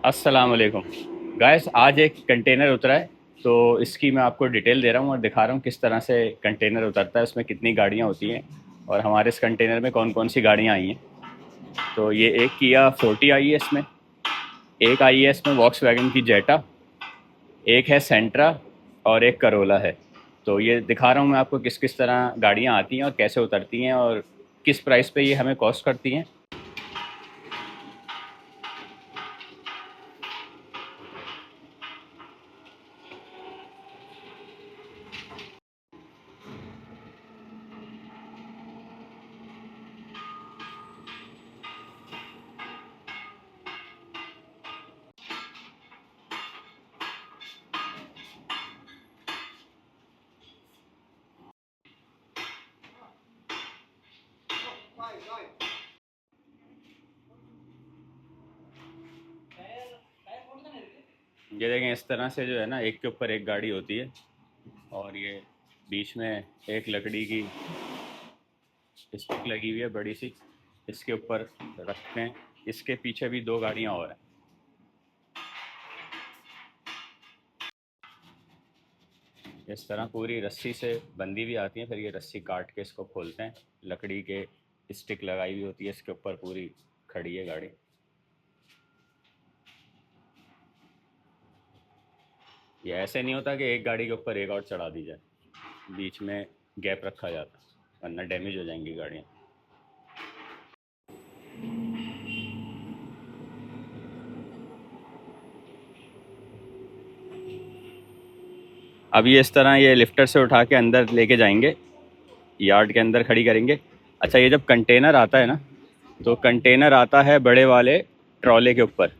अस्सलाम वालेकुम गाइस। आज एक कंटेनर उतरा है, तो इसकी मैं आपको डिटेल दे रहा हूँ और दिखा रहा हूँ किस तरह से कंटेनर उतरता है, उसमें कितनी गाड़ियाँ होती हैं और हमारे इस कंटेनर में कौन कौन सी गाड़ियाँ आई हैं। तो ये एक किया 40 आई है इसमें, एक आई है इसमें वॉक्स वैगन की जेटा, एक है सेंट्रा और एक करोला है। तो ये दिखा रहा हूँ मैं आपको किस किस तरह गाड़ियाँ आती हैं और कैसे उतरती हैं और किस प्राइस पे ये हमें कॉस्ट करती हैं। ये देखें, इस तरह से जो है ना, एक के ऊपर एक गाड़ी होती है और ये बीच में एक लकड़ी की स्टिक लगी हुई है बड़ी सी, इसके ऊपर रखते हैं। इसके पीछे भी दो गाड़ियाँ और हैं। इस तरह पूरी रस्सी से बंदी भी आती है, फिर ये रस्सी काट के इसको खोलते हैं। लकड़ी के स्टिक लगाई हुई होती है इसके ऊपर, पूरी खड़ी है गाड़ी। ये ऐसे नहीं होता कि एक गाड़ी के ऊपर एक और चढ़ा दी जाए, बीच में गैप रखा जाता, वरना डैमेज हो जाएंगी गाड़ियाँ। अब ये इस तरह ये लिफ्टर से उठा के अंदर लेके जाएंगे, यार्ड के अंदर खड़ी करेंगे। अच्छा, ये जब कंटेनर आता है ना, तो कंटेनर आता है बड़े वाले ट्रॉले के ऊपर,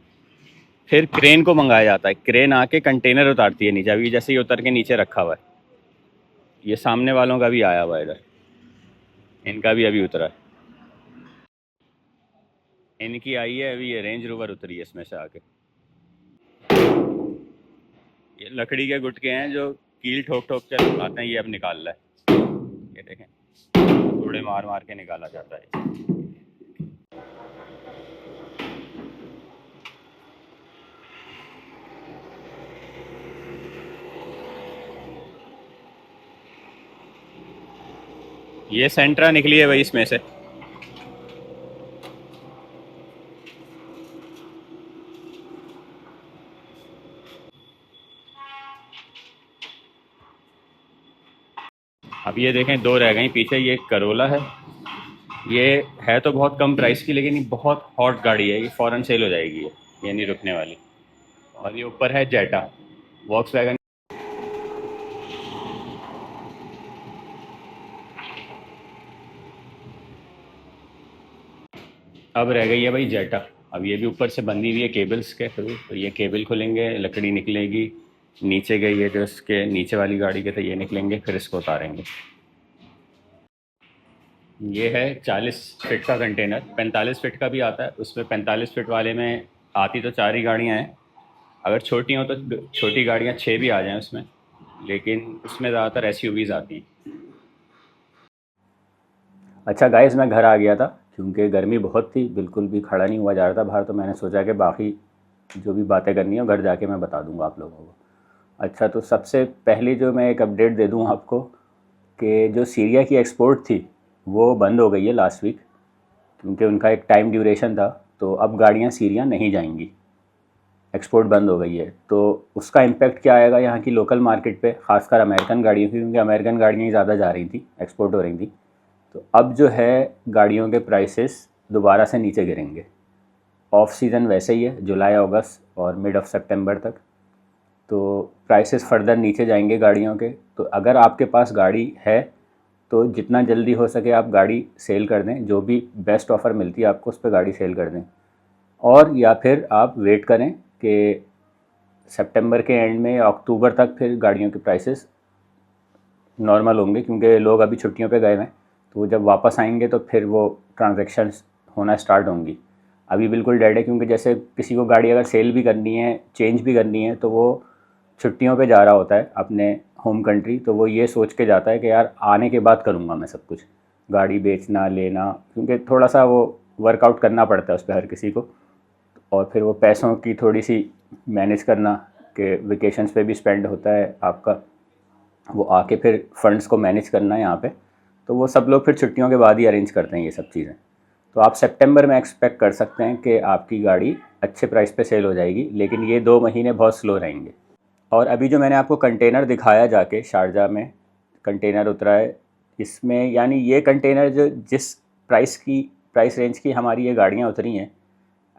फिर क्रेन को मंगाया जाता है। क्रेन आके कंटेनर उतारती है नीचे। अभी जैसे ये उतर के नीचे रखा हुआ है, ये सामने वालों का भी आया हुआ है इधर, इनका भी अभी उतरा है। इनकी आई है अभी, ये रेंज रोवर उतरी है इसमें से आके। ये लकड़ी के गुटके हैं जो कील ठोक ठोक के आते हैं, ये अब निकाल रहा है। ये देखें, थोड़े मार मार के निकाला जाता है। ये सेंट्रा निकली है भाई इसमें से। अब ये देखें, दो रह गई पीछे। ये करोला है, ये है तो बहुत कम प्राइस की, लेकिन ये बहुत हॉट गाड़ी है, ये फ़ौरन सेल हो जाएगी, ये नहीं रुकने वाली। और ये ऊपर है जेटा, वॉक्स वैगन। अब रह गई है भाई जेटा। अब ये भी ऊपर से बंधी हुई है केबल्स के थ्रू, तो ये केबल खुलेंगे, लकड़ी निकलेगी। नीचे गई है जो इसके नीचे वाली गाड़ी के, तो ये निकलेंगे, फिर इसको उतारेंगे। ये है 40 फीट का कंटेनर, 45 फीट का भी आता है। उसमें 45 फीट वाले में आती तो चार ही गाड़ियाँ हैं। अगर छोटी हो तो छोटी गाड़ियाँ छः भी आ जाएँ उसमें, लेकिन उसमें ज़्यादातर एसयूवीज़ आती हैं। अच्छा गाइस, मैं घर आ गया था क्योंकि गर्मी बहुत थी, बिल्कुल भी खड़ा नहीं हुआ जा रहा था बाहर। तो मैंने सोचा कि बाकी जो भी बातें करनी है घर जाके मैं बता दूंगा आप लोगों को। अच्छा, तो सबसे पहली जो मैं एक अपडेट दे दूं आपको कि जो सीरिया की एक्सपोर्ट थी वो बंद हो गई है लास्ट वीक, क्योंकि उनका एक टाइम ड्यूरेशन था। तो अब गाड़ियाँ सीरिया नहीं जाएंगी, एक्सपोर्ट बंद हो गई है। तो उसका इम्पैक्ट क्या आएगा यहाँ की लोकल मार्केट पे, ख़ासकर अमेरिकन गाड़ियों की, क्योंकि अमेरिकन गाड़ियाँ ही ज़्यादा जा रही थी, एक्सपोर्ट हो रही थी। तो अब जो है गाड़ियों के प्राइसेस दोबारा से नीचे गिरेंगे। ऑफ सीज़न वैसे ही है, जुलाई अगस्त और मिड ऑफ सितंबर तक। तो प्राइसेस फर्दर नीचे जाएंगे गाड़ियों के। तो अगर आपके पास गाड़ी है तो जितना जल्दी हो सके आप गाड़ी सेल कर दें, जो भी बेस्ट ऑफ़र मिलती है आपको उस पर गाड़ी सेल कर दें। और या फिर आप वेट करें कि सितंबर के एंड में या अक्टूबर तक फिर गाड़ियों के प्राइसेस नॉर्मल होंगे, क्योंकि लोग अभी छुट्टियों पे गए हैं। तो वो जब वापस आएंगे तो फिर वो ट्रांजैक्शंस होना स्टार्ट होंगी। अभी बिल्कुल डेड है, क्योंकि जैसे किसी को गाड़ी अगर सेल भी करनी है, चेंज भी करनी है, तो वो छुट्टियों पे जा रहा होता है अपने होम कंट्री। तो वो ये सोच के जाता है कि यार आने के बाद करूँगा मैं सब कुछ, गाड़ी बेचना लेना, क्योंकि थोड़ा सा वो वर्कआउट करना पड़ता है उस पर हर किसी को। और फिर वो पैसों की थोड़ी सी मैनेज करना कि वेकेशंस पे भी स्पेंड होता है आपका, वो आके फिर फंड्स को मैनेज करना है यहाँ पे, तो वो सब लोग फिर छुट्टियों के बाद ही अरेंज करते हैं ये सब चीज़ें। तो आप सितंबर में एक्सपेक्ट कर सकते हैं कि आपकी गाड़ी अच्छे प्राइस पे सेल हो जाएगी, लेकिन ये 2 महीने बहुत स्लो रहेंगे। और अभी जो मैंने आपको कंटेनर दिखाया जाके शारजा में कंटेनर उतरा है, इसमें यानी ये कंटेनर जो जिस प्राइस रेंज की हमारी ये गाड़ियाँ उतरी हैं,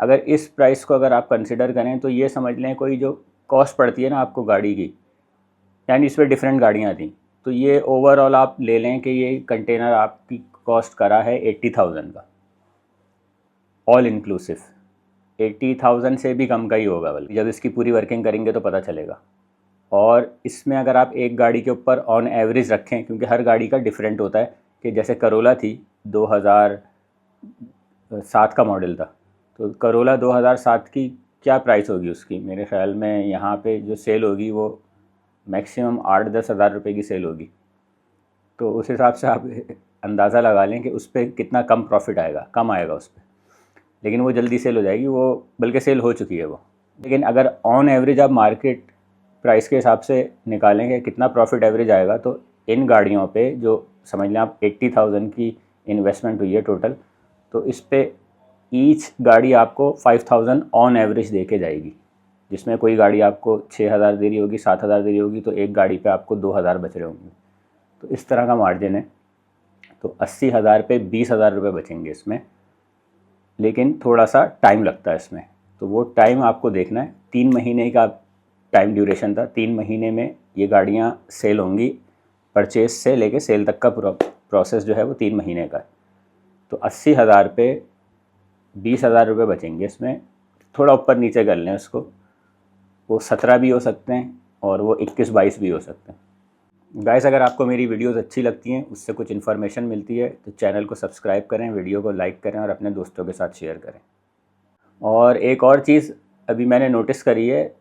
अगर इस प्राइस को अगर आप कंसिडर करें तो ये समझ लें कोई जो कॉस्ट पड़ती है ना आपको गाड़ी की, यानी इस पर डिफरेंट गाड़ियाँ थी, तो ये ओवरऑल आप ले लें कि ये कंटेनर आपकी कॉस्ट करा है 80,000 का, ऑल इंक्लूसिव। 80,000 से भी कम का ही होगा, बल्कि जब इसकी पूरी वर्किंग करेंगे तो पता चलेगा। और इसमें अगर आप एक गाड़ी के ऊपर ऑन एवरेज रखें, क्योंकि हर गाड़ी का डिफरेंट होता है, कि जैसे करोला थी 2007 का मॉडल था, तो करोला 2007 की क्या प्राइस होगी उसकी, मेरे ख़्याल में यहाँ पे जो सेल होगी वो मैक्सिमम 8-10 हज़ार रुपये की सेल होगी। तो उस हिसाब से आप अंदाज़ा लगा लें कि उस पर कितना कम प्रॉफिट आएगा, कम आएगा उस पर, लेकिन वो जल्दी सेल हो जाएगी, वो बल्कि सेल हो चुकी है वो। लेकिन अगर ऑन एवरेज आप मार्केट प्राइस के हिसाब से निकालेंगे कितना प्रॉफिट एवरेज आएगा, तो इन गाड़ियों पे जो समझ लें आप 80,000 की इन्वेस्टमेंट हुई है टोटल, तो इस पे ईच गाड़ी आपको 5,000 ऑन एवरेज दे के जाएगी, जिसमें कोई गाड़ी आपको 6,000 दे रही होगी, 7,000 दे रही होगी, तो एक गाड़ी पे आपको 2,000 बच रहे होंगे। तो इस तरह का मार्जिन है। तो 80,000 पे 20,000 रुपये बचेंगे इसमें, लेकिन थोड़ा सा टाइम लगता है इसमें, तो वो टाइम आपको देखना है। 3 महीने का टाइम ड्यूरेशन था, 3 महीने में ये गाड़ियाँ सेल होंगी, परचेज से लेके सेल तक का प्रोसेस जो है वो 3 महीने का है। तो 80,000 पे 20,000 रुपये बचेंगे इसमें, थोड़ा ऊपर नीचे कर लें उसको, वो 17 भी हो सकते हैं और वो 21-22 भी हो सकते हैं। गाइस, अगर आपको मेरी वीडियोस अच्छी लगती हैं, उससे कुछ इन्फॉर्मेशन मिलती है, तो चैनल को सब्सक्राइब करें, वीडियो को लाइक करें और अपने दोस्तों के साथ शेयर करें। और एक और चीज़ अभी मैंने नोटिस करी है,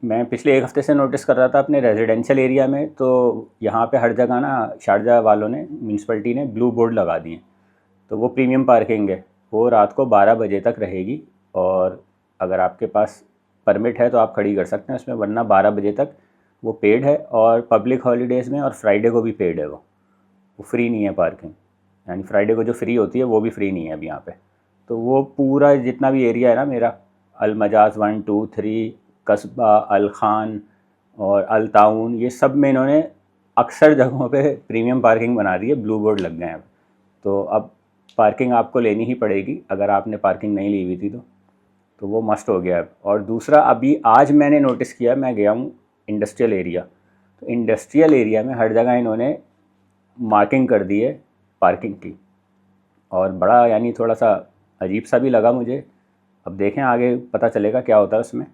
मैं पिछले 1 हफ़्ते से नोटिस कर रहा था अपने रेजिडेंशियल एरिया में, तो यहाँ पे हर जगह ना शारजा वालों ने, म्यूनसिपलिटी ने ब्लू बोर्ड लगा दिए। तो वो प्रीमियम पार्किंग है, वो रात को 12 बजे तक रहेगी, और अगर आपके पास परमिट है तो आप खड़ी कर सकते हैं उसमें, वरना 12 बजे तक वो पेड है। और पब्लिक हॉलीडेज़ में और फ्राइडे को भी पेड है, वो फ्री नहीं है पार्किंग, यानी फ्राइडे को जो फ्री होती है वो भी फ्री नहीं है अभी यहाँ पे। तो वो पूरा जितना भी एरिया है ना मेरा, अलमजाज 1, 2, 3, कस्बा, अल खान और अल ताउन, ये सब में इन्होंने अक्सर जगहों पे प्रीमियम पार्किंग बना दी है, ब्लू बोर्ड लग गए हैं। तो अब पार्किंग आपको लेनी ही पड़ेगी, अगर आपने पार्किंग नहीं ली हुई थी तो वो मस्ट हो गया है। और दूसरा, अभी आज मैंने नोटिस किया, मैं गया हूँ इंडस्ट्रियल एरिया, तो इंडस्ट्रियल एरिया में हर जगह इन्होंने मार्किंग कर दी है पार्किंग की, और बड़ा यानी थोड़ा सा अजीब सा भी लगा मुझे। अब देखें आगे पता चलेगा क्या होता है उसमें,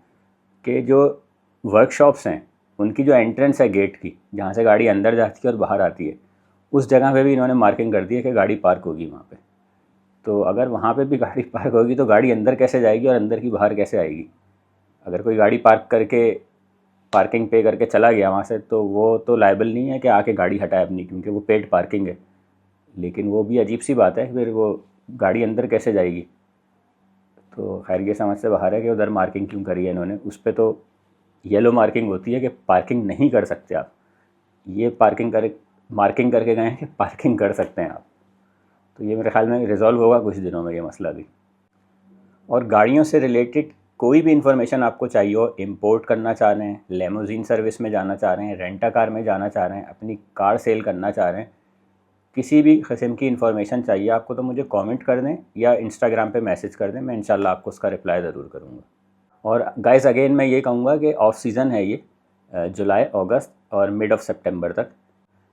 कि जो वर्कशॉप्स हैं उनकी जो एंट्रेंस है गेट की, जहाँ से गाड़ी अंदर जाती है और बाहर आती है, उस जगह पे भी इन्होंने मार्किंग कर दी है कि गाड़ी पार्क होगी वहाँ पे। तो अगर वहाँ पे भी गाड़ी पार्क होगी तो गाड़ी अंदर कैसे जाएगी और अंदर की बाहर कैसे आएगी? अगर कोई गाड़ी पार्क करके पार्किंग पे करके चला गया वहाँ से, तो वो तो लायबल नहीं है कि आके गाड़ी हटाए अपनी, क्योंकि वो पेड पार्किंग है। लेकिन वो भी अजीब सी बात है, फिर वो गाड़ी अंदर कैसे जाएगी? तो खैर ये समझ से बाहर है कि उधर मार्किंग क्यों करी है इन्होंने। उस पर तो येलो मार्किंग होती है कि पार्किंग नहीं कर सकते आप, ये मार्किंग करके गए हैं कि पार्किंग कर सकते हैं आप। तो ये मेरे ख्याल में रिजॉल्व होगा कुछ दिनों में ये मसला भी। और गाड़ियों से रिलेटेड कोई भी इन्फॉर्मेशन आपको चाहिए हो, इंपोर्ट करना चाह रहे हैं, लेमोजीन सर्विस में जाना चाह रहे हैं, रेंटा कार में जाना चाह रहे हैं, अपनी कार सेल करना चाह रहे हैं, किसी भी किस्म की इन्फॉर्मेशन चाहिए आपको, तो मुझे कमेंट कर दें या इंस्टाग्राम पे मैसेज कर दें, मैं इंशाल्लाह आपको उसका रिप्लाई ज़रूर करूँगा। और गाइस अगेन मैं ये कहूँगा कि ऑफ सीज़न है ये, जुलाई, अगस्त और मिड ऑफ सितंबर तक।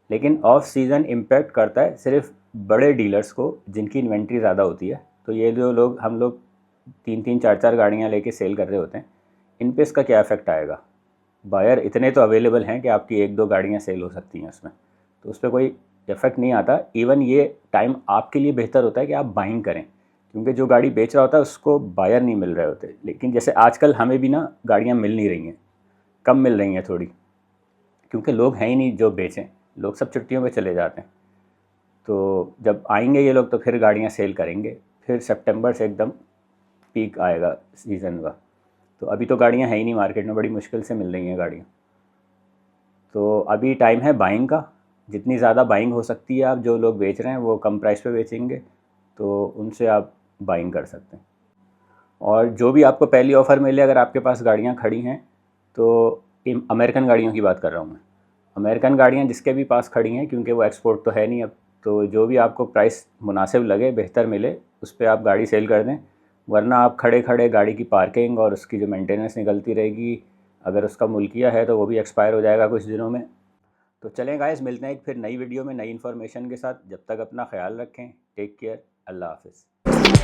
लेकिन ऑफ सीज़न इम्पैक्ट करता है सिर्फ बड़े डीलर्स को, जिनकी इन्वेंट्री ज़्यादा होती है। तो ये जो लोग, हम लोग 3-3, 4-4 गाड़ियाँ लेके सेल कर रहे होते हैं, इन पे इसका क्या इफ़ेक्ट आएगा? बायर इतने तो अवेलेबल हैं कि आपकी 1-2 गाड़ियाँ सेल हो सकती हैं उसमें, तो उस पर कोई इफ़ेक्ट नहीं आता। इवन ये टाइम आपके लिए बेहतर होता है कि आप बाइंग करें, क्योंकि जो गाड़ी बेच रहा होता है उसको बायर नहीं मिल रहे होते। लेकिन जैसे आजकल हमें भी ना गाड़ियाँ मिल नहीं रही हैं, कम मिल रही हैं थोड़ी, क्योंकि लोग हैं ही नहीं जो बेचें, लोग सब छुट्टियों पे चले जाते हैं। तो जब आएंगे ये लोग तो फिर गाड़ियाँ सेल करेंगे, फिर सितंबर से एकदम पीक आएगा सीज़न का। तो अभी तो गाड़ियाँ हैं ही नहीं मार्केट में, बड़ी मुश्किल से मिल रही हैं गाड़ियाँ। तो अभी टाइम है बाइंग का, जितनी ज़्यादा बाइंग हो सकती है, आप जो लोग बेच रहे हैं वो कम प्राइस पे बेचेंगे तो उनसे आप बाइंग कर सकते हैं। और जो भी आपको पहली ऑफ़र मिले, अगर आपके पास गाड़ियाँ खड़ी हैं तो अमेरिकन गाड़ियों की बात कर रहा हूँ मैं, अमेरिकन गाड़ियाँ जिसके भी पास खड़ी हैं, क्योंकि वो एक्सपोर्ट तो है नहीं अब, तो जो भी आपको प्राइस मुनासिब लगे, बेहतर मिले, उस पर आप गाड़ी सेल कर दें। वरना आप खड़े खड़े गाड़ी की पार्किंग और उसकी जो मेंटेनेंस निकलती रहेगी, अगर उसका मुल्किया है तो वो भी एक्सपायर हो जाएगा कुछ दिनों में। तो चलें गाइस, मिलते हैं एक फिर नई वीडियो में नई इन्फॉर्मेशन के साथ। जब तक अपना ख्याल रखें, टेक केयर, अल्लाह हाफ़िज़।